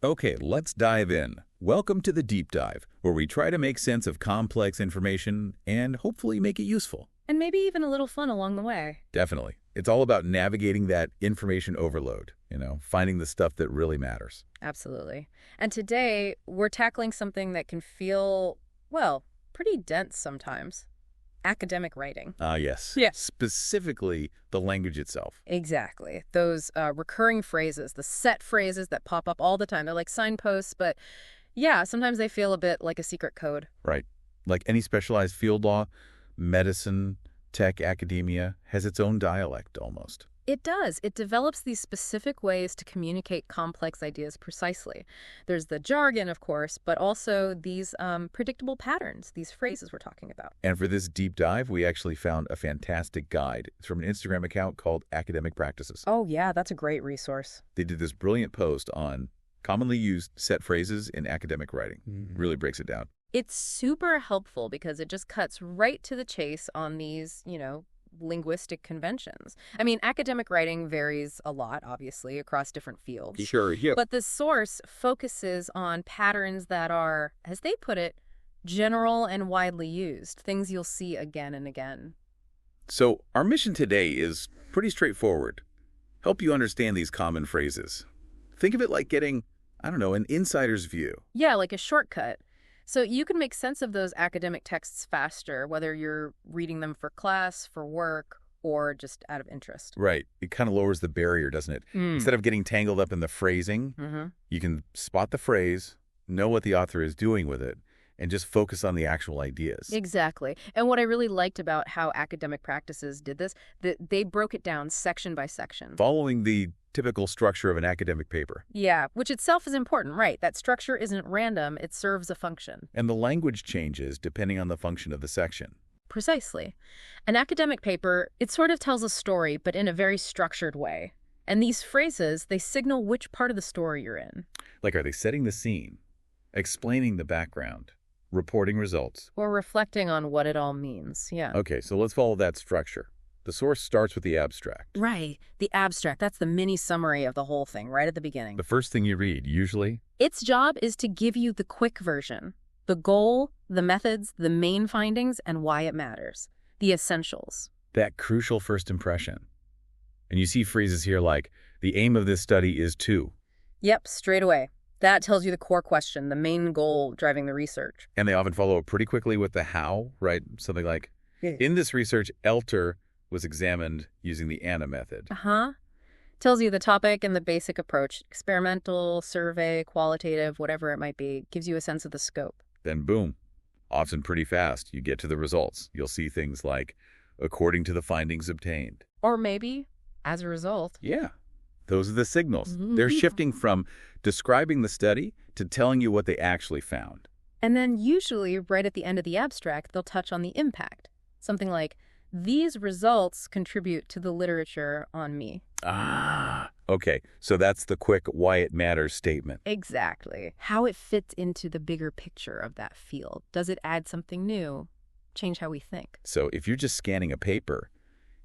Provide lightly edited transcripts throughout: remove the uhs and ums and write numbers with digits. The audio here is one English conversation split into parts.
Okay, let's dive in. Welcome to the Deep Dive, where we try to make sense of complex information and hopefully make it useful. And maybe even a little fun along the way. Definitely. It's all about navigating that information overload, finding the stuff that really matters. Absolutely. And today, we're tackling something that can feel, well, pretty dense sometimes. Academic writing. Yes. Yeah. Specifically, the language itself. Exactly. Those recurring phrases, the set phrases that pop up all the time. They're like signposts, but yeah, sometimes they feel a bit like a secret code. Right. Like any specialized field law, medicine, tech, academia has its own dialect almost. It does. It develops these specific ways to communicate complex ideas precisely. There's the jargon, of course, but also these predictable patterns, these phrases we're talking about. And for this deep dive, we actually found a fantastic guide. It's from an Instagram account called Academic Practices. Oh, yeah, that's a great resource. They did this brilliant post on commonly used set phrases in academic writing. Really breaks it down. It's super helpful because it just cuts right to the chase on these, linguistic conventions. I mean, academic writing varies a lot, obviously, across different fields. Sure, yeah. But the source focuses on patterns that are, as they put it, general and widely used, things you'll see again and again. So our mission today is pretty straightforward. Help you understand these common phrases. Think of it like getting, an insider's view. Yeah, like a shortcut. So you can make sense of those academic texts faster, whether you're reading them for class, for work, or just out of interest. Right. It kind of lowers the barrier, doesn't it? Instead of getting tangled up in the phrasing, you can spot the phrase, know what the author is doing with it, and just focus on the actual ideas. Exactly. And what I really liked about how Academic Practices did this, that they broke it down section by section. Following the typical structure of an academic paper. Yeah, which itself is important, right? That structure isn't random, it serves a function. And the language changes depending on the function of the section. Precisely. An academic paper, it sort of tells a story, but in a very structured way. And these phrases, they signal which part of the story you're in. Like, are they setting the scene, explaining the background, reporting results? Or reflecting on what it all means, yeah. Okay, so let's follow that structure. The source starts with the abstract. Right. The abstract, that's the mini summary of the whole thing right at the beginning. The first thing you read, usually? Its job is to give you the quick version. The goal, the methods, the main findings, and why it matters. The essentials. That crucial first impression. And you see phrases here like, the aim of this study is to. Yep, straight away. That tells you the core question, the main goal driving the research. And they often follow up pretty quickly with the how, right? Something like, in this research, Elter was examined using the ANA method. Tells you the topic and the basic approach. Experimental, survey, qualitative, whatever it might be. Gives you a sense of the scope. Then boom, often pretty fast, you get to the results. You'll see things like, according to the findings obtained. Or maybe, as a result. Yeah, those are the signals. They're shifting from describing the study to telling you what they actually found. And then usually, right at the end of the abstract, they'll touch on the impact. Something like, these results contribute to the literature on me. Okay. So that's the quick why it matters statement. Exactly. How it fits into the bigger picture of that field. Does it add something new? Change how we think? So if you're just scanning a paper,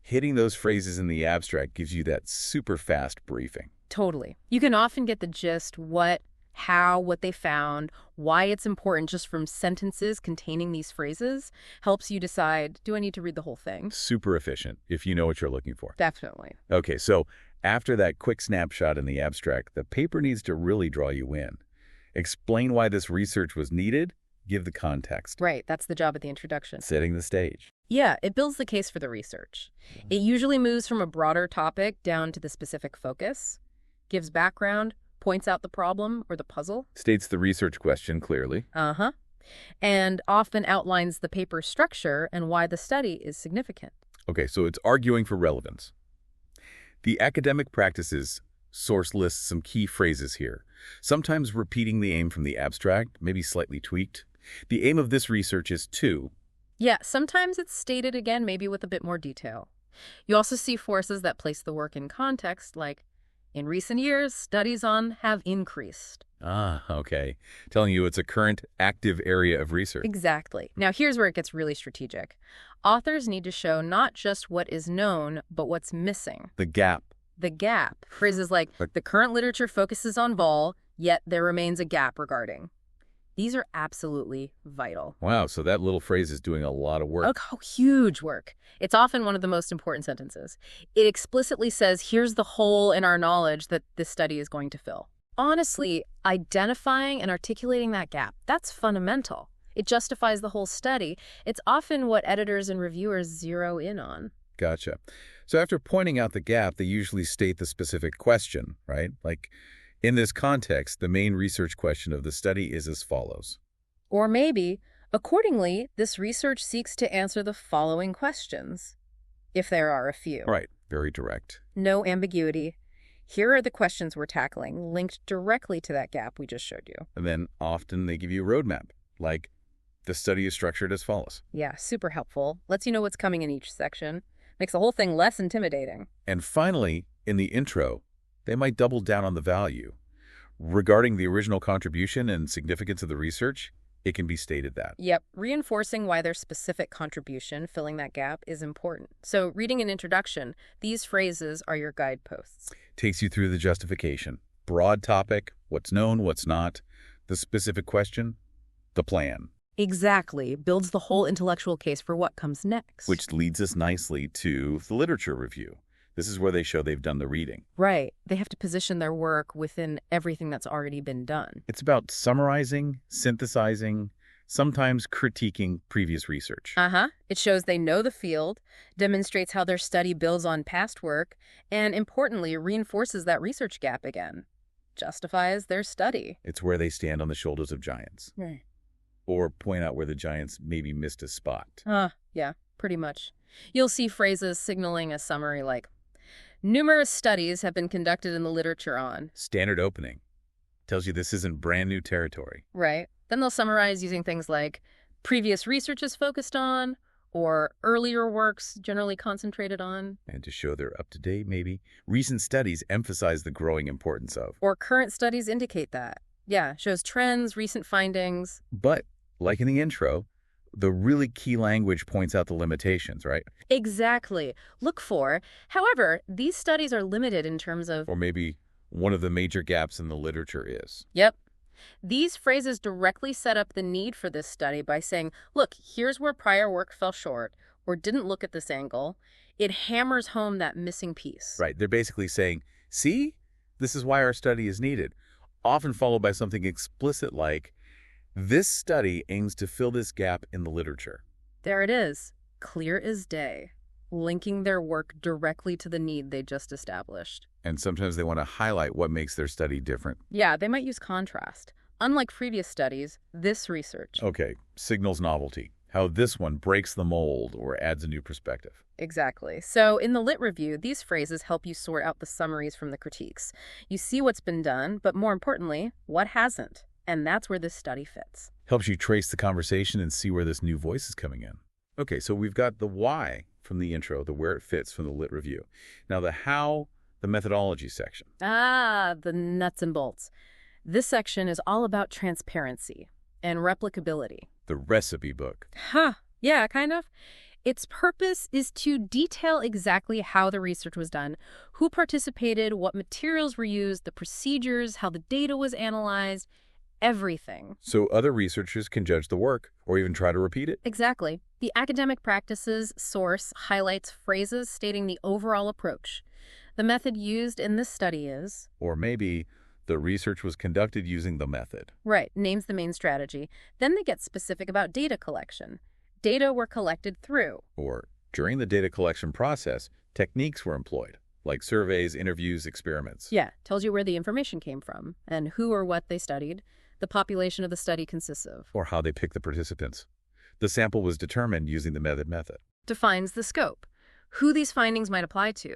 hitting those phrases in the abstract gives you that super fast briefing. Totally. You can often get the gist, what, how, what they found, why it's important just from sentences containing these phrases. Helps you decide, do I need to read the whole thing? Super efficient if you know what you're looking for. Definitely. Okay, so after that quick snapshot in the abstract, the paper needs to really draw you in. Explain why this research was needed, give the context. Right, that's the job of the introduction. Setting the stage. Yeah, it builds the case for the research. It usually moves from a broader topic down to the specific focus, gives background, points out the problem or the puzzle. States the research question clearly. And often outlines the paper's structure and why the study is significant. Okay, so it's arguing for relevance. The Academic Practices source lists some key phrases here, sometimes repeating the aim from the abstract, maybe slightly tweaked. The aim of this research is to. Yeah, sometimes it's stated again, maybe with a bit more detail. You also see forces that place the work in context, like, in recent years, studies on have increased. Okay. Telling you it's a current active area of research. Exactly. Now, here's where it gets really strategic. Authors need to show not just what is known, but what's missing. The gap. The gap. Phrases like, the current literature focuses on vol, yet there remains a gap regarding. These are absolutely vital. Wow, so that little phrase is doing a lot of work. Oh, huge work. It's often one of the most important sentences. It explicitly says, here's the hole in our knowledge that this study is going to fill. Honestly, identifying and articulating that gap, that's fundamental. It justifies the whole study. It's often what editors and reviewers zero in on. Gotcha. So after pointing out the gap, they usually state the specific question, right? Like, in this context, the main research question of the study is as follows. Or maybe, accordingly, this research seeks to answer the following questions, if there are a few. Right, very direct. No ambiguity. Here are the questions we're tackling, linked directly to that gap we just showed you. And then often they give you a roadmap, like the study is structured as follows. Yeah, super helpful. Lets you know what's coming in each section. Makes the whole thing less intimidating. And finally, in the intro, they might double down on the value. Regarding the original contribution and significance of the research, it can be stated that. Yep, reinforcing why their specific contribution, filling that gap, is important. So reading an introduction, these phrases are your guideposts. Takes you through the justification. Broad topic, what's known, what's not. The specific question, the plan. Exactly. Builds the whole intellectual case for what comes next. Which leads us nicely to the literature review. This is where they show they've done the reading. Right. They have to position their work within everything that's already been done. It's about summarizing, synthesizing, sometimes critiquing previous research. It shows they know the field, demonstrates how their study builds on past work, and importantly, reinforces that research gap again. Justifies their study. It's where they stand on the shoulders of giants. Right. Or point out where the giants maybe missed a spot. Yeah, pretty much. You'll see phrases signaling a summary like, numerous studies have been conducted in the literature on. Standard opening. Tells you this isn't brand new territory. Right. Then they'll summarize using things like previous research is focused on, or earlier works generally concentrated on. And to show they're up to date, maybe, recent studies emphasize the growing importance of. Or current studies indicate that. Yeah, shows trends, recent findings. But, like in the intro, the really key language points out the limitations, right? Exactly. Look for. However, these studies are limited in terms of... Or maybe one of the major gaps in the literature is. Yep. These phrases directly set up the need for this study by saying, look, here's where prior work fell short or didn't look at this angle. It hammers home that missing piece. Right. They're basically saying, see, this is why our study is needed. Often followed by something explicit like, this study aims to fill this gap in the literature. There it is. Clear as day. Linking their work directly to the need they just established. And sometimes they want to highlight what makes their study different. Yeah, they might use contrast. Unlike previous studies, this research... Okay, signals novelty. How this one breaks the mold or adds a new perspective. Exactly. So in the lit review, these phrases help you sort out the summaries from the critiques. You see what's been done, but more importantly, what hasn't. And that's where this study fits. Helps you trace the conversation and see where this new voice is coming in. Okay, so we've got the why from the intro, the where it fits from the lit review. Now the how, the methodology section. The nuts and bolts. This section is all about transparency and replicability. The recipe book. Yeah, kind of. Its purpose is to detail exactly how the research was done, who participated, what materials were used, the procedures, how the data was analyzed, everything. So other researchers can judge the work or even try to repeat it? Exactly. The academic practices source highlights phrases stating the overall approach. The method used in this study is... Or maybe the research was conducted using the method. Right, names the main strategy. Then they get specific about data collection. Data were collected through. Or during the data collection process, techniques were employed, like surveys, interviews, experiments. Yeah, tells you where the information came from and who or what they studied. The population of the study consists of. Or how they picked the participants. The sample was determined using the method. Defines the scope, who these findings might apply to.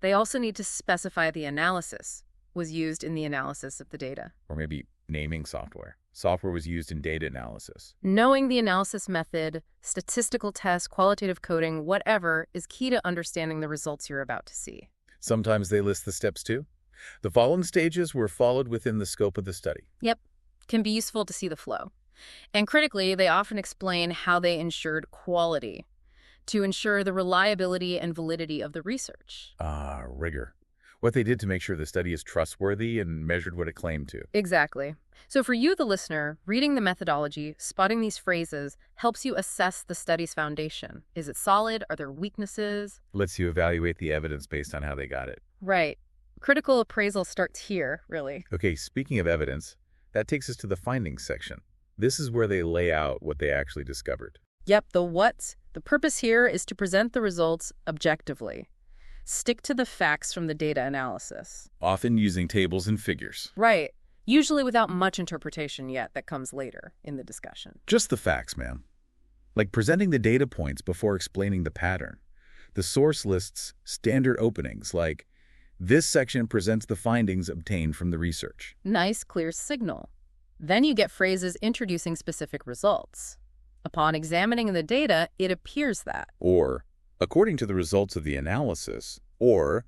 They also need to specify the analysis was used in the analysis of the data. Or maybe naming software. Software was used in data analysis. Knowing the analysis method, statistical tests, qualitative coding, whatever, is key to understanding the results you're about to see. Sometimes they list the steps too. The following stages were followed within the scope of the study. Yep, can be useful to see the flow. And critically, they often explain how they ensured quality to ensure the reliability and validity of the research. Rigor. what they did to make sure the study is trustworthy and measured what it claimed to. Exactly. So for you, the listener, reading the methodology, spotting these phrases, helps you assess the study's foundation. Is it solid? Are there weaknesses? Lets you evaluate the evidence based on how they got it. Right. Critical appraisal starts here, really. Okay, speaking of evidence, that takes us to the findings section. This is where they lay out what they actually discovered. Yep, the what. The purpose here is to present the results objectively. Stick to the facts from the data analysis. Often using tables and figures. Right. Usually without much interpretation yet that comes later in the discussion. Just the facts, ma'am. Like presenting the data points before explaining the pattern. The source lists standard openings like, this section presents the findings obtained from the research. Nice, clear signal. Then you get phrases introducing specific results. Upon examining the data, it appears that. Or, according to the results of the analysis, or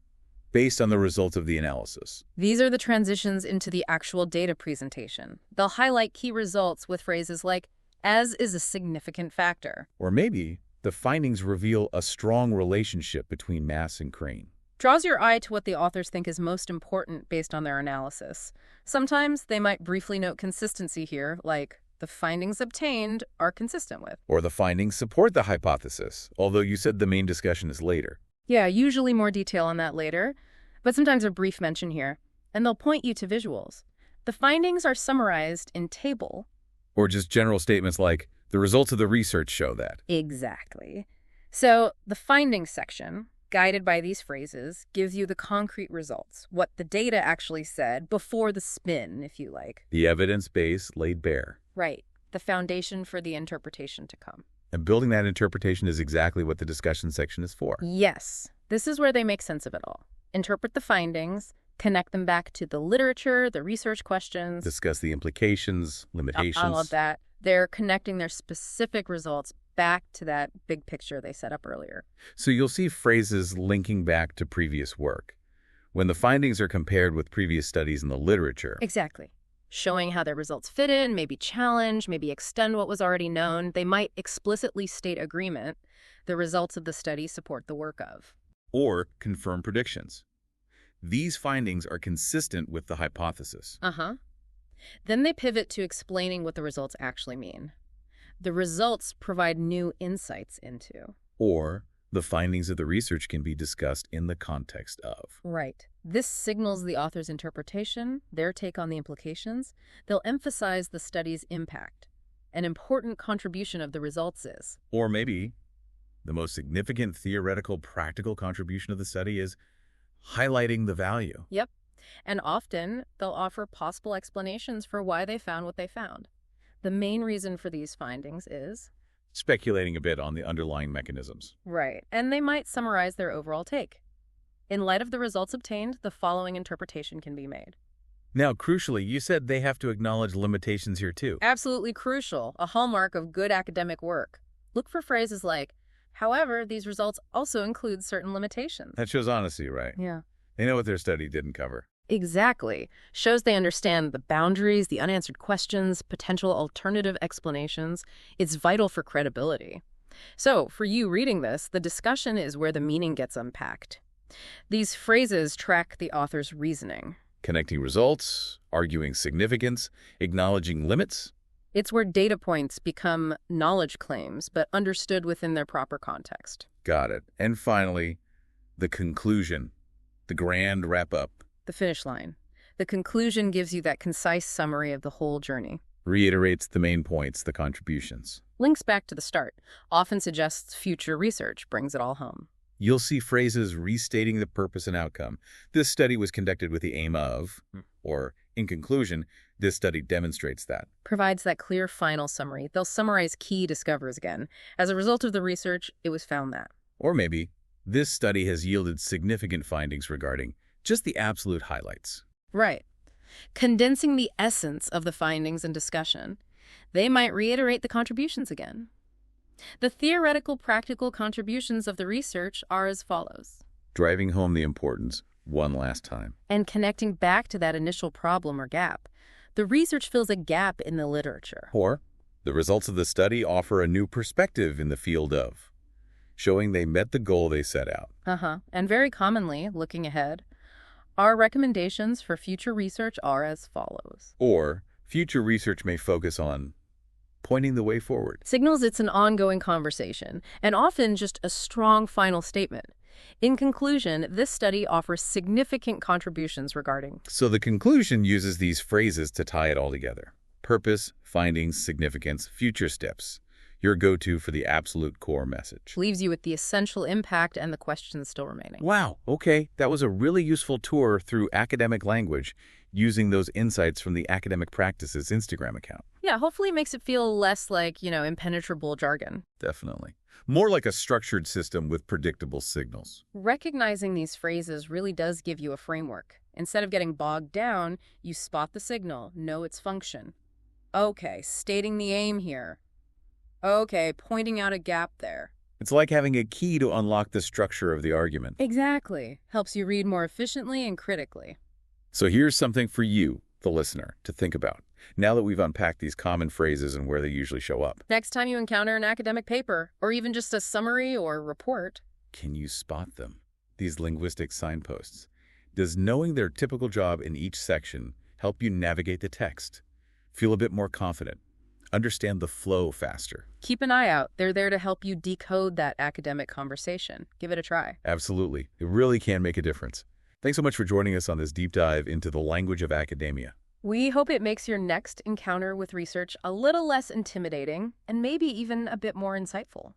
based on the results of the analysis. These are the transitions into the actual data presentation. They'll highlight key results with phrases like, as is a significant factor. Or maybe the findings reveal a strong relationship between mass and crane. Draws your eye to what the authors think is most important based on their analysis. Sometimes they might briefly note consistency here, like, the findings obtained are consistent with. Or the findings support the hypothesis, although you said the main discussion is later. Yeah, usually more detail on that later, but sometimes a brief mention here, and they'll point you to visuals. The findings are summarized in table. Or just general statements like, the results of the research show that. Exactly. So the findings section, guided by these phrases, gives you the concrete results, what the data actually said before the spin, if you like. The evidence base laid bare. Right. The foundation for the interpretation to come. And building that interpretation is exactly what the discussion section is for. Yes. This is where they make sense of it all. Interpret the findings, connect them back to the literature, the research questions. Discuss the implications, limitations. All of that. They're connecting their specific results back to that big picture they set up earlier. So you'll see phrases linking back to previous work. When the findings are compared with previous studies in the literature. Exactly. Showing how their results fit in, maybe challenge, maybe extend what was already known. They might explicitly state agreement. The results of the study support the work of. Or confirm predictions. These findings are consistent with the hypothesis. Then they pivot to explaining what the results actually mean. The results provide new insights into. Or the findings of the research can be discussed in the context of. Right. This signals the author's interpretation, their take on the implications. They'll emphasize the study's impact. An important contribution of the results is. Or maybe the most significant theoretical practical contribution of the study is highlighting the value. Yep. And often they'll offer possible explanations for why they found what they found. The main reason for these findings is. Speculating a bit on the underlying mechanisms. Right. And they might summarize their overall take. In light of the results obtained, the following interpretation can be made. Now, crucially, you said they have to acknowledge limitations here too. Absolutely crucial, a hallmark of good academic work. Look for phrases like, however, these results also include certain limitations. That shows honesty, right? Yeah. They know what their study didn't cover. Exactly. Shows they understand the boundaries, the unanswered questions, potential alternative explanations. It's vital for credibility. So, for you reading this, the discussion is where the meaning gets unpacked. These phrases track the author's reasoning. Connecting results, arguing significance, acknowledging limits. It's where data points become knowledge claims, but understood within their proper context. Got it. And finally, the conclusion, the grand wrap-up. The finish line. The conclusion gives you that concise summary of the whole journey. Reiterates the main points, the contributions. Links back to the start. Often suggests future research, brings it all home. You'll see phrases restating the purpose and outcome. This study was conducted with the aim of, or in conclusion, this study demonstrates that. Provides that clear final summary. They'll summarize key discoveries again. As a result of the research, it was found that. Or maybe, this study has yielded significant findings regarding just the absolute highlights. Right. Condensing the essence of the findings and discussion, they might reiterate the contributions again. The theoretical practical contributions of the research are as follows. Driving home the importance one last time. And connecting back to that initial problem or gap. The research fills a gap in the literature. Or, the results of the study offer a new perspective in the field of, showing they met the goal they set out. And very commonly, looking ahead, Our recommendations for future research are as follows. Or, future research may focus on pointing the way forward. Signals it's an ongoing conversation, and often just a strong final statement. In conclusion, this study offers significant contributions regarding. So the conclusion uses these phrases to tie it all together. Purpose, findings, significance, future steps. Your go-to for the absolute core message. Leaves you with the essential impact and the questions still remaining. Wow, okay, that was a really useful tour through academic language using those insights from the Akademik Practices Instagram account. Yeah, hopefully it makes it feel less like, impenetrable jargon. Definitely. More like a structured system with predictable signals. Recognizing these phrases really does give you a framework. Instead of getting bogged down, you spot the signal, know its function. Okay, stating the aim here. Okay, pointing out a gap there. It's like having a key to unlock the structure of the argument. Exactly. Helps you read more efficiently and critically. So here's something for you, the listener, to think about, now that we've unpacked these common phrases and where they usually show up. Next time you encounter an academic paper, or even just a summary or report, can you spot them? These linguistic signposts. Does knowing their typical job in each section help you navigate the text? Feel a bit more confident? Understand the flow faster? Keep an eye out. They're there to help you decode that academic conversation. Give it a try. Absolutely. It really can make a difference. Thanks so much for joining us on this deep dive into the language of academia. We hope it makes your next encounter with research a little less intimidating and maybe even a bit more insightful.